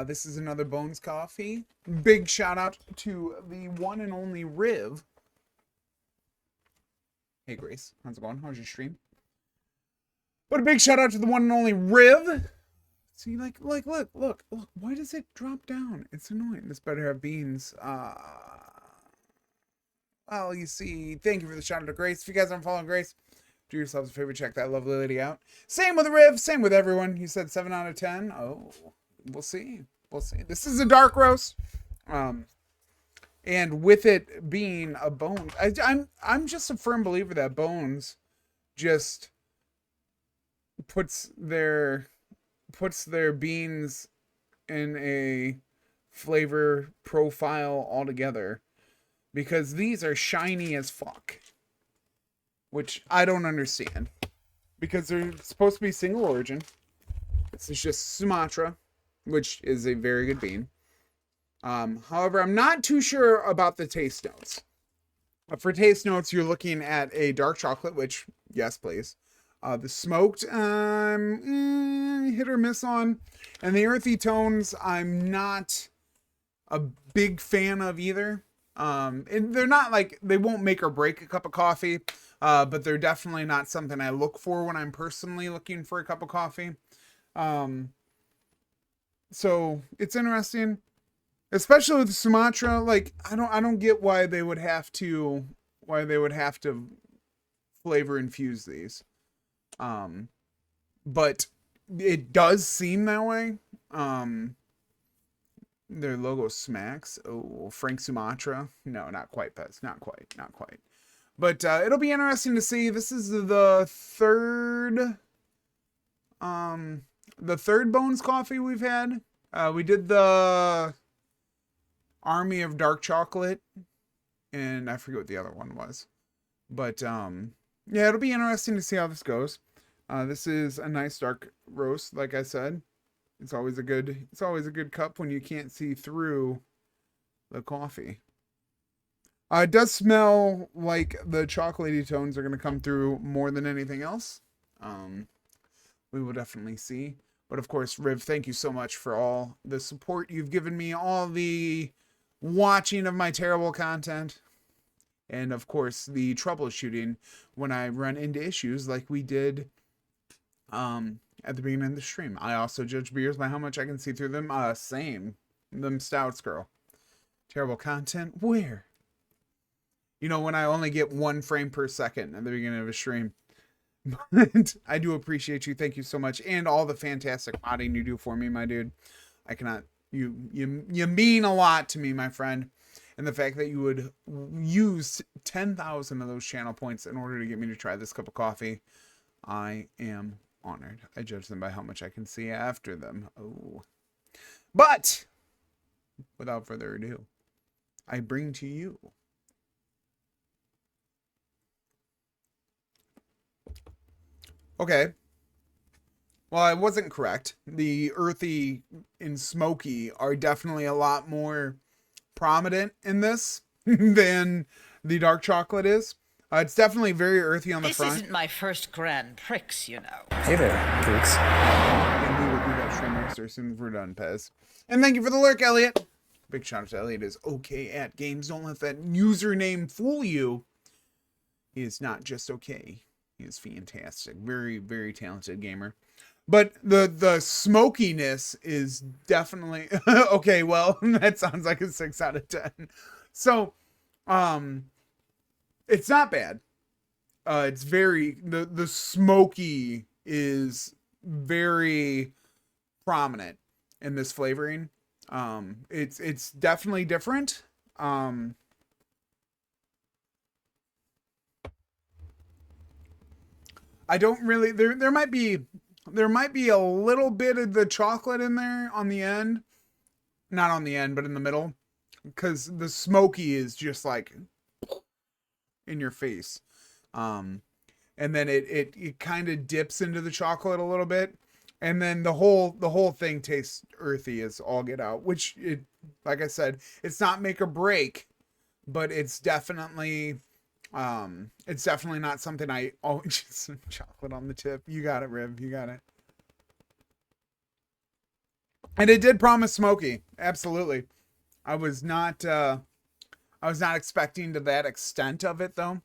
This is another Bones Coffee. Big shout out to the one and only Riv. Hey Grace, how's it going? How's your stream? But a big shout out to the one and only Riv. See, look. Why does it drop down? It's annoying. This better have beans. Well, you see, thank you for the shout out to Grace. If you guys aren't following Grace, do yourselves a favor, check that lovely lady out. Same with Riv, same with everyone. You said 7 out of 10. Oh, we'll see. We'll see. This is a dark roast. And with it being a Bones, I'm just a firm believer that Bones just puts their beans in a flavor profile altogether, because these are shiny as fuck, which I don't understand, because they're supposed to be single origin. This is just Sumatra, which is a very good bean. However, I'm not too sure about the taste notes. For taste notes, you're looking at a dark chocolate, which, yes, please. The smoked, hit or miss on. And the earthy tones, I'm not a big fan of either. And they're not like, they won't make or break a cup of coffee, but they're definitely not something I look for when I'm personally looking for a cup of coffee. So it's interesting. Especially with Sumatra, like I don't get why they would have to flavor infuse these. But it does seem that way. Their logo smacks. Oh, Frank Sumatra. No, not quite, Pez. Not quite. But it'll be interesting to see. This is the third Bones coffee we've had. We did the Army of Dark Chocolate, and I forget what the other one was. But yeah, it'll be interesting to see how this goes. This is a nice dark roast, like I said. It's always a good cup when you can't see through the coffee. It does smell like the chocolatey tones are going to come through more than anything else. We will definitely see. But of course, Riv, thank you so much for all the support you've given me, all the watching of my terrible content, and of course the troubleshooting when I run into issues like we did at the beginning of the stream. I also judge beers by how much I can see through them. Same. Them stouts, girl. Terrible content? Where? You know, when I only get 1 frame per second at the beginning of a stream. But I do appreciate you. Thank you so much. And all the fantastic modding you do for me, my dude. I cannot... You mean a lot to me, my friend. And the fact that you would use 10,000 of those channel points in order to get me to try this cup of coffee, I am honored. I judge them by how much I can see after them. Oh. But, without further ado, I bring to you okay. Well, I wasn't correct. The earthy and smoky are definitely a lot more prominent in this than the dark chocolate is. It's definitely very earthy on the front. This isn't my first Grand Prix, you know. Hey there, freaks. And we will do that stream roaster as soon as we're done, Pez. And thank you for the lurk, Elliot. Big shout out to Elliot. Is okay at games. Don't let that username fool you. He is not just okay. He is fantastic. Very, very talented gamer. But the smokiness is definitely okay. Well, that sounds like a 6 out of 10. So, it's not bad. It's very the smoky is very prominent in this flavoring. It's definitely different. I don't really there might be a little bit of the chocolate in there on the end. Not on the end, but in the middle. Because the smoky is just like in your face. And then it kind of dips into the chocolate a little bit. And then the whole thing tastes earthy as all get out. Which, like I said, it's not make or break. But it's definitely not something I... Oh, just some chocolate on the tip. You got it, Riv. You got it. And it did promise smoky. Absolutely. I was not I was not expecting to that extent of it though.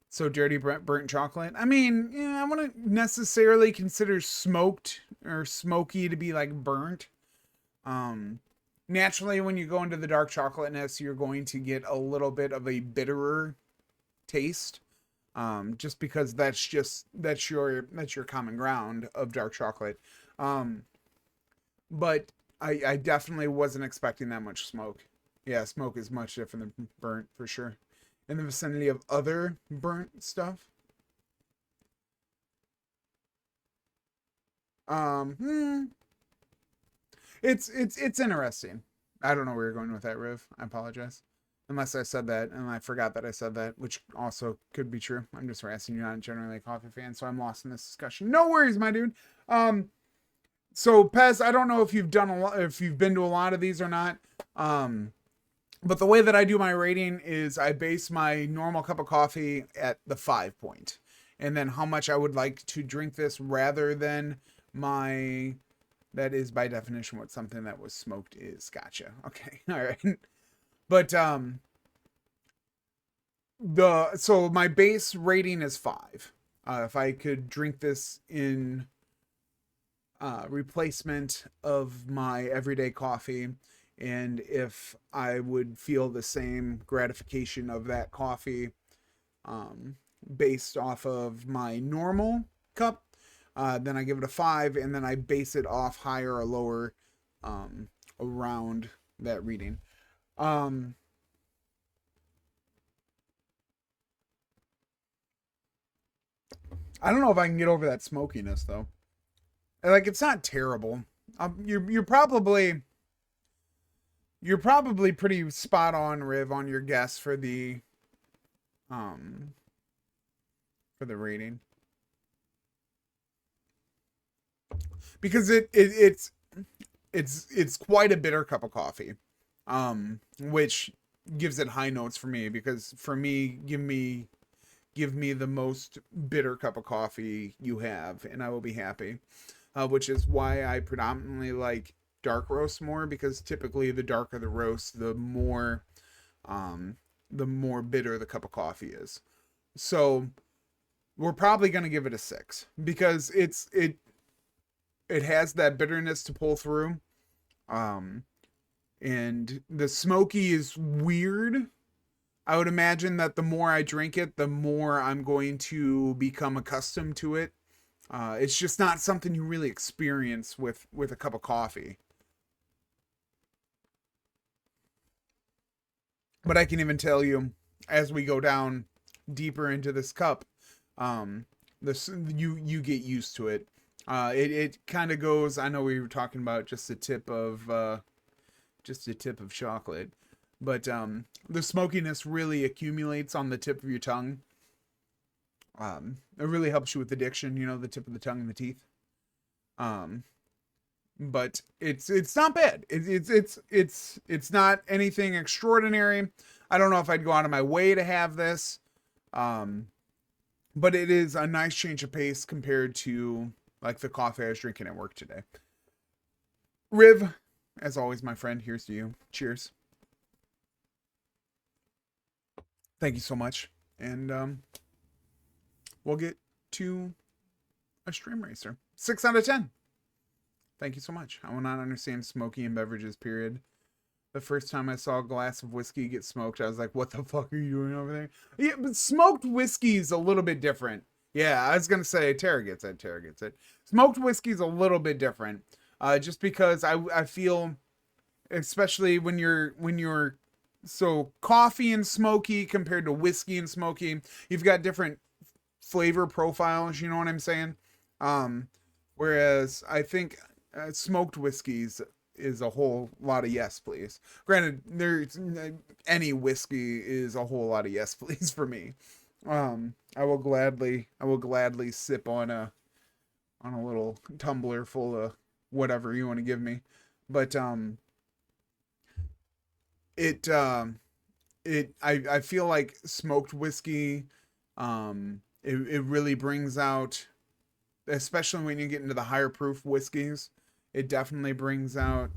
So dirty burnt chocolate. I mean, yeah, I wouldn't necessarily consider smoked or smoky to be like burnt. Um, Naturally, when you go into the dark chocolateness, you're going to get a little bit of a bitterer taste. Just because that's your common ground of dark chocolate. Um, but I definitely wasn't expecting that much smoke. Yeah, smoke is much different than burnt for sure. In the vicinity of other burnt stuff. Hmm, it's interesting. I don't know where you're going with that, Riv. I apologize. Unless I said that and I forgot that I said that, which also could be true. I'm just asking you're not generally a coffee fan, so I'm lost in this discussion. No worries, my dude. So Pez, I don't know if you've done a lot, if you've been to a lot of these or not. Um, but the way that I do my rating is I base my normal cup of coffee at the 5 point, and then how much I would like to drink this rather than my. That is by definition what something that was smoked is. Gotcha. Okay. All right. But the so my base rating is 5. If I could drink this in replacement of my everyday coffee, and if I would feel the same gratification of that coffee um, based off of my normal cup, then I give it a 5, and then I base it off higher or lower um, around that reading. Um, I don't know if I can get over that smokiness though. Like it's not terrible. You're probably pretty spot on, Riv, on your guess um for the rating because it's quite a bitter cup of coffee, which gives it high notes for me because for me give me the most bitter cup of coffee you have and I will be happy. Which is why I predominantly like dark roast more because typically the darker the roast, the more bitter the cup of coffee is. So we're probably gonna give it a 6 because it has that bitterness to pull through. Um, and the smoky is weird. I would imagine that the more I drink it, the more I'm going to become accustomed to it. It's just not something you really experience with a cup of coffee. But I can even tell you, as we go down deeper into this cup, this you get used to it. It kind of goes. I know we were talking about just a tip of chocolate, but the smokiness really accumulates on the tip of your tongue. It really helps you with addiction. You know, the tip of the tongue and the teeth. Um, but it's not bad. It's not anything extraordinary. I don't know if I'd go out of my way to have this. Um, but it is a nice change of pace compared to like the coffee I was drinking at work today. Riv, as always, my friend, here's to you. Cheers. Thank you so much. And we'll get to a stream racer. 6 out of 10. Thank you so much. I will not understand smoking in beverages, period. The first time I saw a glass of whiskey get smoked, I was like, what the fuck are you doing over there? Yeah, but smoked whiskey is a little bit different. Yeah, I was going to say, Tara gets it. Tara gets it. Smoked whiskey is a little bit different. Just because I feel, especially when you're, so coffee and smoky compared to whiskey and smoky, you've got different flavor profiles, you know what I'm saying? Um, Whereas I think smoked whiskeys is a whole lot of yes please. Granted, there's any whiskey is a whole lot of yes please for me. I will gladly sip on a little tumbler full of whatever you want to give me. But it I feel like smoked whiskey it really brings out, especially when you get into the higher proof whiskeys, It definitely brings out.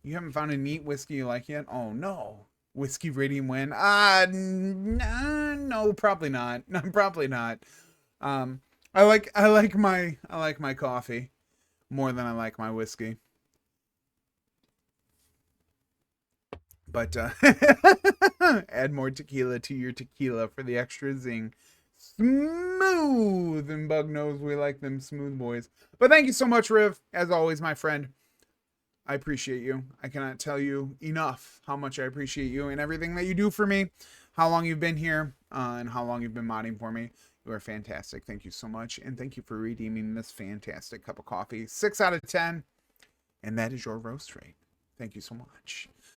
You haven't found a neat whiskey you like yet? Oh no. Whiskey rating win? No, probably not. No, probably not. Um, I like my coffee more than I like my whiskey. But add more tequila to your tequila for the extra zing. Smooth, and Bug knows we like them smooth boys. But thank you so much, Riv. As always, my friend. I appreciate you. I cannot tell you enough how much I appreciate you and everything that you do for me, how long you've been here, and how long you've been modding for me. You are fantastic. Thank you so much. And thank you for redeeming this fantastic cup of coffee. 6 out of 10. And that is your roast rate. Thank you so much.